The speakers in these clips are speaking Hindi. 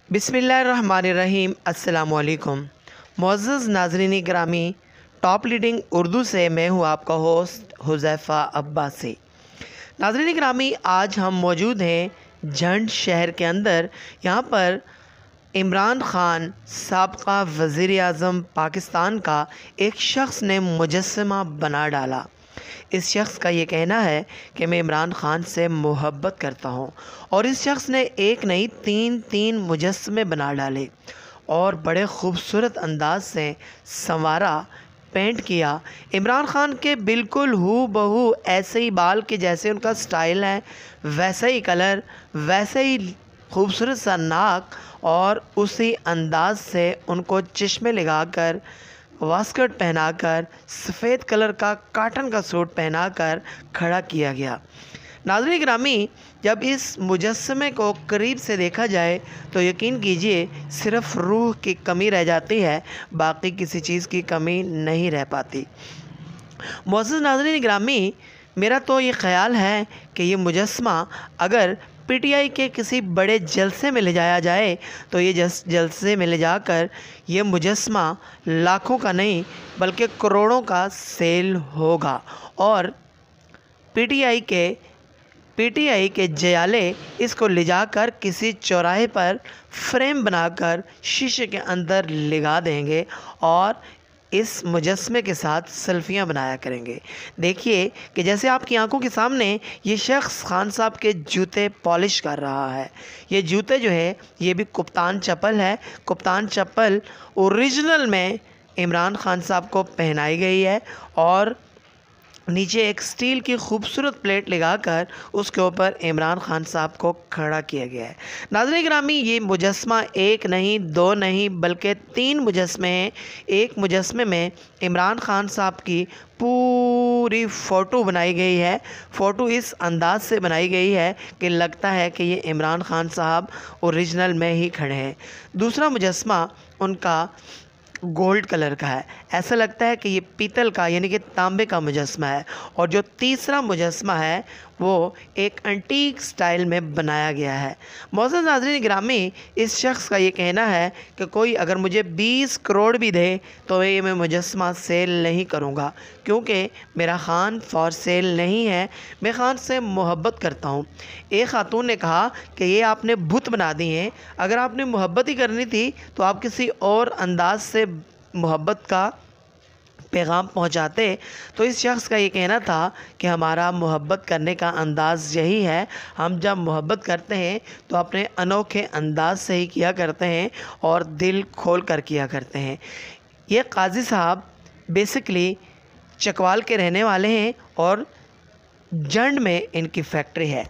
बिस्मिल्लाहिर्रहमानिर्रहीम। अस्सलामुअलैकुम। मुअज़्ज़ज़ नाज़रीन गिरामी, टॉप लीडिंग उर्दू से मैं हूँ आपका होस्ट हुज़ैफ़ा अब्बासी। नाज़रीन गिरामी, आज हम मौजूद हैं झंड शहर के अंदर। यहाँ पर इमरान ख़ान साबका वज़ीर-ए-आज़म पाकिस्तान का एक शख़्स ने मुजस्समा बना डाला। इस शख़्स का ये कहना है कि मैं इमरान ख़ान से मोहब्बत करता हूँ और इस शख़्स ने एक नहीं तीन मुजस्समे बना डाले और बड़े ख़ूबसूरत अंदाज से संवारा, पेंट किया। इमरान ख़ान के बिल्कुल हूबहू ऐसे ही बाल के जैसे उनका स्टाइल है, वैसा ही कलर, वैसे ही खूबसूरत सा नाक और उसी अंदाज से उनको चश्मे लगाकर, वास्कट पहनाकर, सफ़ेद कलर का काटन का सूट पहनाकर खड़ा किया गया। नाज़रीन गिरामी, जब इस मुजस्समे को करीब से देखा जाए तो यकीन कीजिए सिर्फ़ रूह की कमी रह जाती है, बाकी किसी चीज़ की कमी नहीं रह पाती। मुअज़्ज़ज़ नाज़रीन गिरामी, मेरा तो ये ख़्याल है कि ये मुजस्समा अगर पीटीआई के किसी बड़े जलसे में ले जाया जाए तो ये जलसे में ले जाकर ये मुजस्समा लाखों का नहीं बल्कि करोड़ों का सेल होगा और पीटीआई के जयाले इसको ले जाकर किसी चौराहे पर फ्रेम बनाकर शीशे के अंदर लगा देंगे और इस मुजस्समे के साथ सेल्फियाँ बनाया करेंगे। देखिए कि जैसे आपकी आंखों के सामने ये शख्स खान साहब के जूते पॉलिश कर रहा है। ये जूते जो है ये भी कप्तान चप्पल है। कप्तान चप्पल ओरिजिनल में इमरान ख़ान साहब को पहनाई गई है और नीचे एक स्टील की खूबसूरत प्लेट लगाकर उसके ऊपर इमरान ख़ान साहब को खड़ा किया गया है। नाज़रीन गिरामी, ये मुजस्समा एक नहीं, दो नहीं बल्कि तीन मुजस्समे हैं। एक मुजस्समे में इमरान ख़ान साहब की पूरी फ़ोटो बनाई गई है। फ़ोटो इस अंदाज से बनाई गई है कि लगता है कि ये इमरान ख़ान साहब ओरिजिनल में ही खड़े हैं। दूसरा मुजस्समा उनका गोल्ड कलर का है, ऐसा लगता है कि ये पीतल का यानी कि तांबे का मुजस्समा है। और जो तीसरा मुजस्समा है वो एक एंटीक स्टाइल में बनाया गया है। मुअज़्ज़ज़ नाज़रीन गिरामी, इस शख्स का ये कहना है कि कोई अगर मुझे 20 करोड़ भी दे तो ये मैं मुजस्समा सेल नहीं करूँगा, क्योंकि मेरा ख़ान फॉर सेल नहीं है, मैं ख़ान से मोहब्बत करता हूँ। एक खातून ने कहा कि ये आपने बुत बना दी हैं, अगर आपने मोहब्बत ही करनी थी तो आप किसी और अंदाज से मोहब्बत का पैगाम पहुंचाते। तो इस शख्स का ये कहना था कि हमारा मोहब्बत करने का अंदाज़ यही है, हम जब मोहब्बत करते हैं तो अपने अनोखे अंदाज से ही किया करते हैं और दिल खोल कर किया करते हैं। ये काजी साहब बेसिकली चकवाल के रहने वाले हैं और जंड में इनकी फैक्ट्री है।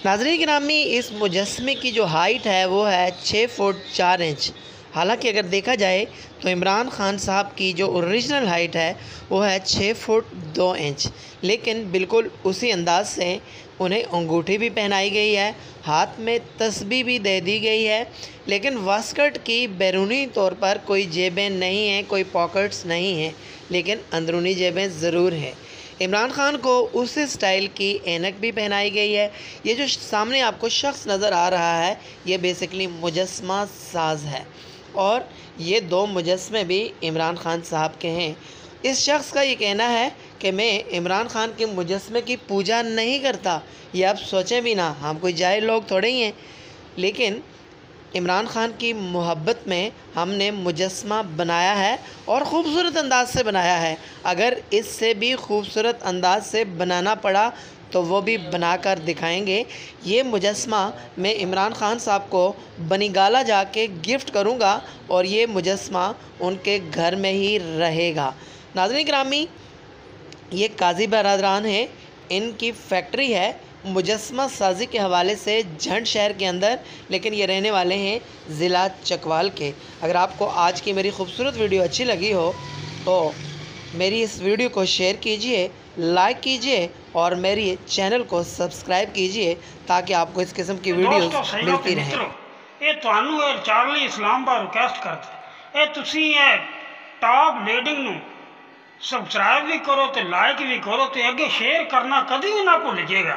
नाज़रीन गिरामी, इस मुजस्समे की जो हाइट है वो है 6 फुट 4 इंच। हालांकि अगर देखा जाए तो इमरान ख़ान साहब की जो ओरिजिनल हाइट है वो है 6 फुट 2 इंच, लेकिन बिल्कुल उसी अंदाज से उन्हें अंगूठी भी पहनाई गई है, हाथ में तस्बीह भी दे दी गई है, लेकिन वास्कट की बैरूनी तौर पर कोई जेबें नहीं हैं, कोई पॉकेट्स नहीं हैं, लेकिन अंदरूनी जेबें ज़रूर हैं। इमरान ख़ान को उस स्टाइल की ऐनक भी पहनाई गई है। ये जो सामने आपको शख्स नज़र आ रहा है ये बेसिकली मुजस्समा साज है और ये दो मुजस्समे भी इमरान ख़ान साहब के हैं। इस शख्स का ये कहना है कि मैं इमरान ख़ान के मुजस्समे की पूजा नहीं करता। ये आप सोचें भी ना, हम कोई जाहिल लोग थोड़े ही हैं, लेकिन इमरान ख़ान की मोहब्बत में हमने मुजस्समा बनाया है और ख़ूबसूरत अंदाज से बनाया है। अगर इससे भी खूबसूरत अंदाज से बनाना पड़ा तो वो भी बनाकर दिखाएंगे। ये मुजस्समा मैं इमरान ख़ान साहब को बनीगाला जाके गिफ्ट करूँगा और ये मुजस्समा उनके घर में ही रहेगा। नाज़रीन गिरामी, ये काजी बरादरान हैं, इनकी फैक्ट्री है मुजस्समा साजी के हवाले से झंड शहर के अंदर, लेकिन ये रहने वाले हैं ज़िला चकवाल के। अगर आपको आज की मेरी खूबसूरत वीडियो अच्छी लगी हो तो मेरी इस वीडियो को शेयर कीजिए, लाइक कीजिए और मेरी चैनल को सब्सक्राइब कीजिए ताकि आपको इस किस्म की वीडियोस मिलती रहें। ये ਤੁਹਾਨੂੰ ਚਾਰਲੀ ਇਸਲਾਮਾਬਾਦ ਰਿਕਵੈਸਟ ਕਰਦਾ ਇਹ ਤੁਸੀਂ ਇਹ ਟਾਪ ਲੀਡਿੰਗ ਨੂੰ ਸਬਸਕ੍ਰਾइब भी करो तो लाइक भी करो तो अगे शेयर करना कभी भी ना भूल जाएगा।